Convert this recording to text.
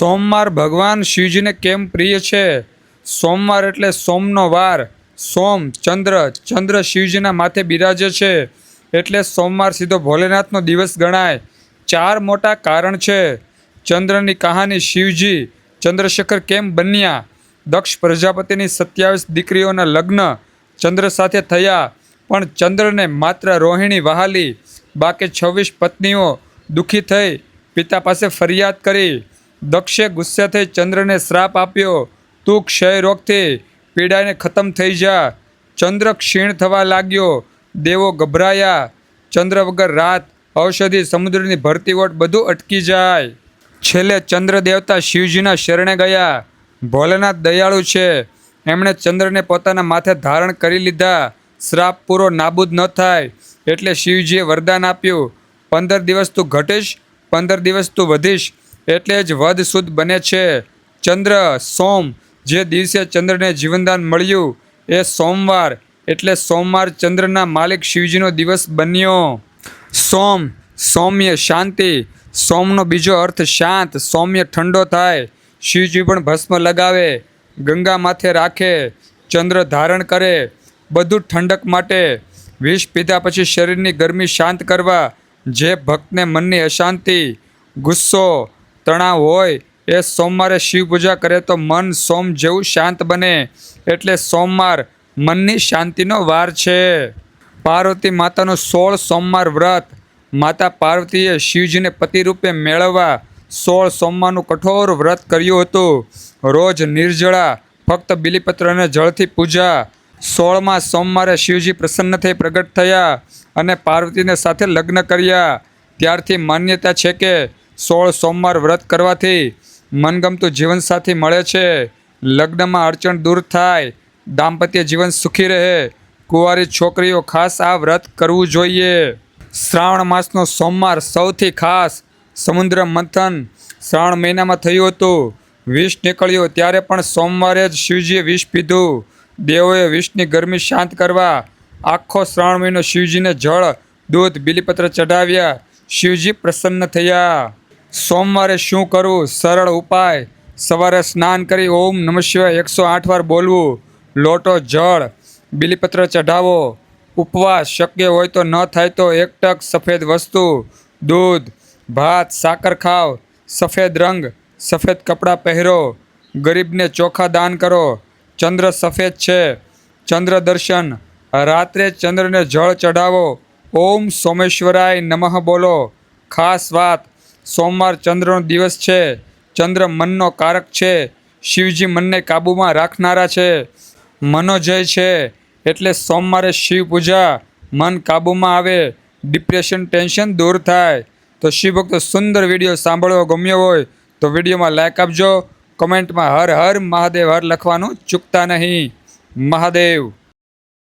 સોમવાર ભગવાન શિવજીને કેમ પ્રિય છે? સોમવાર એટલે સોમનો વાર. સોમ ચંદ્ર, ચંદ્ર શિવજીના માથે બિરાજે છે એટલે સોમવાર સીધો ભોલેનાથનો દિવસ ગણાય. 4 મોટા કારણ છે. ચંદ્રની કહાની. શિવજી ચંદ્રશેખર કેમ બન્યા? દક્ષ પ્રજાપતિની 27 દીકરીઓના લગ્ન ચંદ્ર સાથે થયા, પણ ચંદ્રને માત્ર રોહિણી વહાલી. બાકી 26 પત્નીઓ દુઃખી થઈ પિતા પાસે ફરિયાદ કરી. દક્ષે ગુસ્સે થઈ ચંદ્રને શ્રાપ આપ્યો, તું ક્ષય રોગથી પીડાઈને ખતમ થઈ જા. ચંદ્ર ક્ષીણ થવા લાગ્યો. દેવો ગભરાયા. ચંદ્ર વગર રાત, ઔષધિ, સમુદ્રની ભરતીઓટ બધું અટકી જાય. છેલ્લે ચંદ્ર દેવતા શિવજીના શરણે ગયા. ભોલેનાથ દયાળુ છે, એમણે ચંદ્રને પોતાના માથે ધારણ કરી લીધા. શ્રાપ પૂરો નાબૂદ ન થાય એટલે શિવજીએ વરદાન આપ્યું, 15 દિવસ તું ઘટીશ, 15 દિવસ તું વધીશ, એટલે જ વધ સુદ બને છે. ચંદ્ર સોમ, જે દિવસે ચંદ્રને જીવનદાન મળ્યું એ સોમવાર, એટલે સોમવાર ચંદ્રના માલિક શિવજીનો દિવસ બન્યો. સોમ, સૌમ્ય, શાંતિ. સોમનો બીજો અર્થ શાંત. સૌમ્ય ઠંડો થાય. શિવજી પણ ભસ્મ લગાવે, ગંગા માથે રાખે, ચંદ્ર ધારણ કરે, બધું ઠંડક માટે. વિષ પીધા પછી શરીરની ગરમી શાંત કરવા. જે ભક્તને મનની અશાંતિ, ગુસ્સો, તણાવ હોય એ સોમવારે શિવ પૂજા કરે તો મન સોમ જેવું શાંત બને. એટલે સોમવાર મનની શાંતિનો વાર છે. પાર્વતી માતાનું 16 સોમવાર વ્રત. માતા પાર્વતીએ શિવજીને પતિ રૂપે મેળવવા 16 સોમવારનું કઠોર વ્રત કર્યું હતું. રોજ નિર્જળા, ફક્ત બિલીપત્ર અને જળથી પૂજા. 16મા સોમવારે શિવજી પ્રસન્ન થઈ પ્રગટ થયા અને પાર્વતીને સાથે લગ્ન કર્યા. ત્યારથી માન્યતા છે કે 16 સોમવાર વ્રત કરવાથી મનગમતું જીવનસાથી મળે છે, લગ્નમાં અડચણ દૂર થાય, દાંપત્ય જીવન સુખી રહે. કુંવારી છોકરીઓ ખાસ આ વ્રત કરવું જોઈએ. શ્રાવણ માસનો સોમવાર સૌથી ખાસ. સમુદ્ર મંથન શ્રાવણ મહિનામાં થયું હતું. વિષ નીકળ્યું ત્યારે પણ સોમવારે જ શિવજીએ વિષ પીધું. દેવોએ વિષની ગરમી શાંત કરવા આખો શ્રાવણ મહિનો શિવજીને જળ, દૂધ, બિલીપત્ર ચઢાવ્યા. શિવજી પ્રસન્ન થયા. સોમવારે શું કરવું? સરળ ઉપાય. સવારે સ્નાન કરી ઓમ નમઃ શિવાય 108 વાર બોલવું. લોટો જળ, બિલીપત્ર ચઢાવો. ઉપવાસ શક્ય હોય તો, ન થાય તો 1 ટક સફેદ વસ્તુ, દૂધ, ભાત, સાકર ખાવ. સફેદ રંગ, સફેદ કપડાં પહેરો. ગરીબને ચોખા દાન કરો. ચંદ્ર સફેદ છે. ચંદ્ર દર્શન. રાત્રે ચંદ્રને જળ ચઢાવો. ઓમ સોમેશ્વરાય નમઃ બોલો. ખાસ વાત, સોમવાર ચંદ્રનો દિવસ છે. ચંદ્ર મનનો કારક છે. શિવજી મનને કાબૂમાં રાખનારા છે, મનોજય છે. એટલે સોમવારે શિવ પૂજા, મન કાબૂમાં આવે, ડિપ્રેશન, ટેન્શન દૂર થાય. તો શિવભક્તો, સુંદર વિડીયો સાંભળવો ગમ્યો હોય તો વિડીયોમાં લાઈક આપજો. કમેન્ટમાં હર હર મહાદેવ હર લખવાનું ચૂકતા નહીં. મહાદેવ.